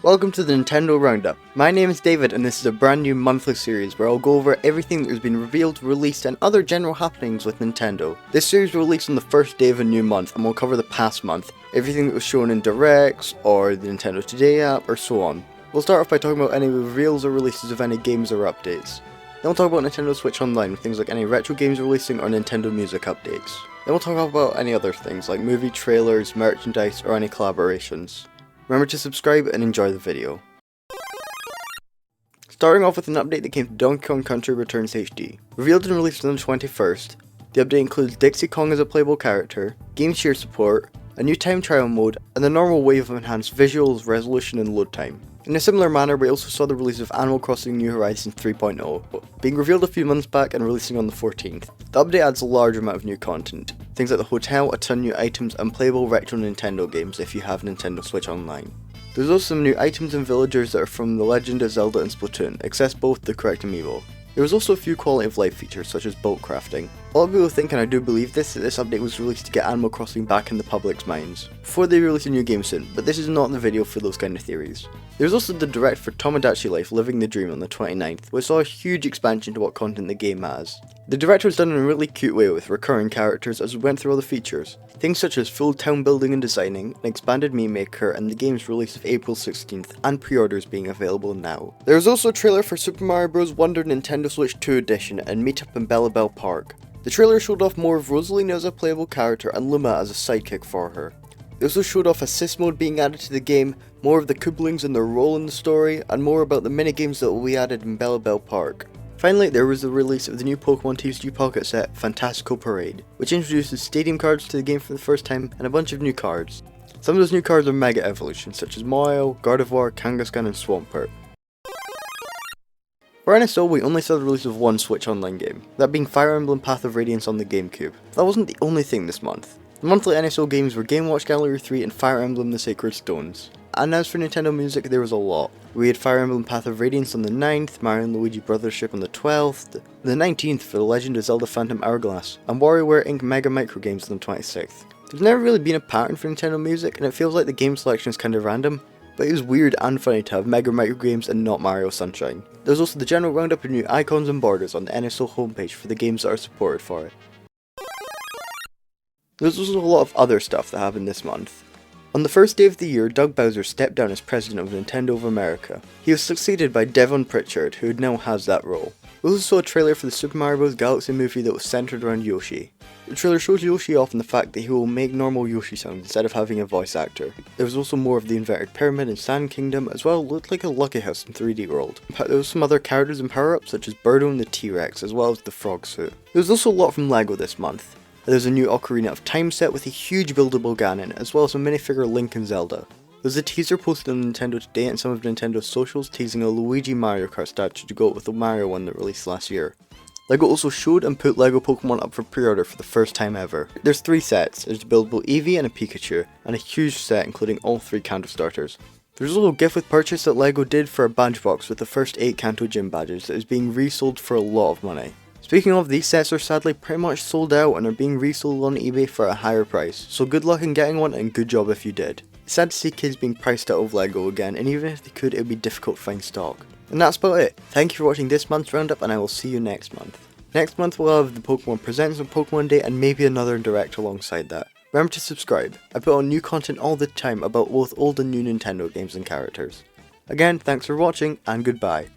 Welcome to the Nintendo Roundup. My name is David and this is a brand new monthly series where I'll go over everything that has been revealed, released and other general happenings with Nintendo. This series will release on the first day of a new month and we'll cover the past month, everything that was shown in Directs or the Nintendo Today app or so on. We'll start off by talking about any reveals or releases of any games or updates. Then we'll talk about Nintendo Switch Online with things like any retro games releasing or Nintendo Music updates. Then we'll talk about any other things like movie trailers, merchandise or any collaborations. Remember to subscribe and enjoy the video. Starting off with an update that came to Donkey Kong Country Returns HD. Revealed and released on the 21st, the update includes Dixie Kong as a playable character, game share support, a new time trial mode, and the normal wave of enhanced visuals, resolution and load time. In a similar manner, we also saw the release of Animal Crossing New Horizons 3.0, being revealed a few months back and releasing on the 14th. The update adds a large amount of new content, things like the hotel, a ton of new items, and playable retro Nintendo games if you have Nintendo Switch Online. There's also some new items and villagers that are from The Legend of Zelda and Splatoon, accessible with the correct amiibo. There was also a few quality of life features such as boat crafting. A lot of people think, and I do believe this, that this update was released to get Animal Crossing back in the public's minds, before they release a new game soon, but this is not the video for those kind of theories. There was also the direct for Tomodachi Life Living the Dream on the 29th, which saw a huge expansion to what content the game has. The direct was done in a really cute way with recurring characters as we went through all the features. Things such as full town building and designing, an expanded meme maker, and the game's release of April 16th, and pre-orders being available now. There was also a trailer for Super Mario Bros. Wonder Nintendo Switch 2 Edition and Meetup in Bellabelle Park. The trailer showed off more of Rosalina as a playable character and Luma as a sidekick for her. They also showed off assist mode being added to the game, more of the Kooblings and their role in the story, and more about the minigames that will be added in Bellabelle Park. Finally, there was the release of the new Pokemon TCG Pocket Set, Fantastical Parade, which introduces stadium cards to the game for the first time and a bunch of new cards. Some of those new cards are Mega Evolutions, such as Moyle, Gardevoir, Kangaskhan and Swampert. For NSO, we only saw the release of one Switch Online game, that being Fire Emblem Path of Radiance on the GameCube. That wasn't the only thing this month. The monthly NSO games were Game Watch Gallery 3 and Fire Emblem The Sacred Stones. And as for Nintendo Music, there was a lot. We had Fire Emblem Path of Radiance on the 9th, Mario & Luigi Brothership on the 12th, the 19th for The Legend of Zelda Phantom Hourglass, and WarioWare Inc. Mega Micro Games on the 26th. There's never really been a pattern for Nintendo Music, and it feels like the game selection is kind of random, but it was weird and funny to have Mega Micro Games and not Mario Sunshine. There's also the general roundup of new icons and borders on the NSO homepage for the games that are supported for it. There's also a lot of other stuff that happened this month. On the first day of the year, Doug Bowser stepped down as president of Nintendo of America. He was succeeded by Devon Pritchard, who now has that role. We also saw a trailer for the Super Mario Bros. Galaxy movie that was centered around Yoshi. The trailer shows Yoshi off in the fact that he will make normal Yoshi sounds instead of having a voice actor. There was also more of the inverted pyramid in Sand Kingdom, as well as looked like a Lucky House in 3D World. In fact, there was some other characters and power-ups such as Birdo and the T-Rex, as well as the frog suit. There was also a lot from LEGO this month. There's a new Ocarina of Time set with a huge buildable Ganon, as well as a minifigure Link and Zelda. There's a teaser posted on Nintendo Today and some of Nintendo's socials teasing a Luigi Mario Kart statue to go with the Mario one that released last year. LEGO also showed and put LEGO Pokemon up for pre-order for the first time ever. There's 3 sets, there's a buildable Eevee and a Pikachu, and a huge set including all 3 Kanto starters. There's also a gift with purchase that LEGO did for a badge box with the first 8 Kanto Gym badges that is being resold for a lot of money. Speaking of, these sets are sadly pretty much sold out and are being resold on eBay for a higher price, so good luck in getting one and good job if you did. It's sad to see kids being priced out of LEGO again, and even if they could, it would be difficult to find stock. And that's about it. Thank you for watching this month's roundup and I will see you next month. Next month we'll have the Pokemon Presents on Pokemon Day and maybe another direct alongside that. Remember to subscribe. I put on new content all the time about both old and new Nintendo games and characters. Again, thanks for watching and goodbye.